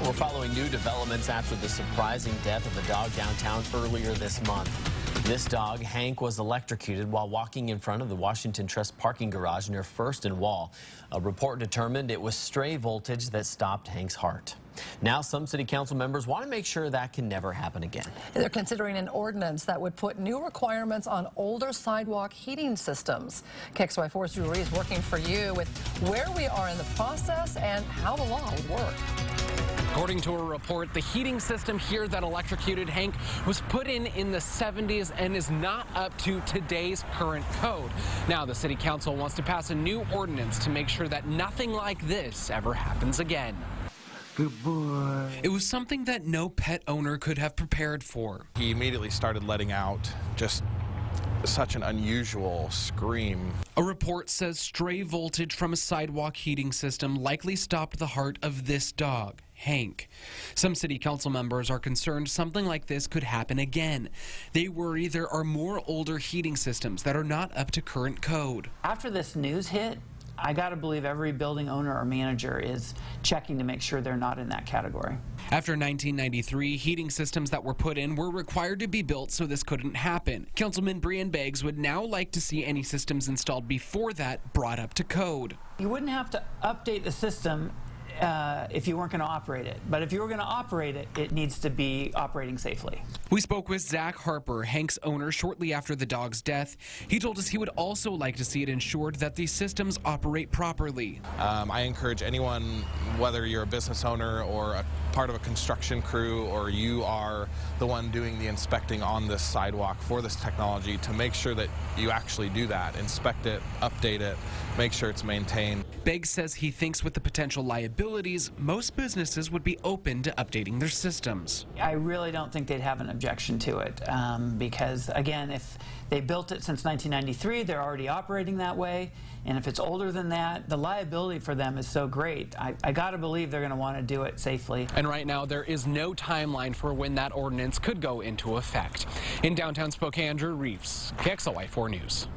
We're following new developments after the surprising death of a dog downtown earlier this month. This dog, Hank, was electrocuted while walking in front of the Washington Trust parking garage near First and Wall. A report determined it was stray voltage that stopped Hank's heart. Now some city council members want to make sure that can never happen again. They're considering an ordinance that would put new requirements on older sidewalk heating systems. KXLY4's Drew Reed is working for you with where we are in the process and how the law would work. According to a report, the heating system here that electrocuted Hank was put in the 70s and is not up to today's current code. Now the city council wants to pass a new ordinance to make sure that nothing like this ever happens again. Good boy. It was something that no pet owner could have prepared for. He immediately started letting out just such an unusual scream. A report says stray voltage from a sidewalk heating system likely stopped the heart of this dog, Hank. Some city council members are concerned something like this could happen again. They worry there are more older heating systems that are not up to current code. After this news hit, I gotta believe every building owner or manager is checking to make sure they're not in that category. After 1993, heating systems that were put in were required to be built so this couldn't happen. Councilman Brian Beggs would now like to see any systems installed before that brought up to code. You wouldn't have to update the system if you weren't going to operate it. But if you were going to operate it, it needs to be operating safely. We spoke with Zach Harper, Hank's owner, shortly after the dog's death. He told us he would also like to see it ensured that these systems operate properly. I encourage anyone, whether you're a business owner or a part of a construction crew or you are the one doing the inspecting on this sidewalk for this technology, to make sure that you actually do that. Inspect it, update it, make sure it's maintained. Beggs says he thinks with the potential liabilities, most businesses would be open to updating their systems. I really don't think they'd have an objection to it because, again, if they built it since 1993, they're already operating that way. And if it's older than that, the liability for them is so great. I gotta believe they're gonna wanna do it safely. And right now, there is no timeline for when that ordinance could go into effect. In downtown Spokane, Drew Reeves, KXLY4 News.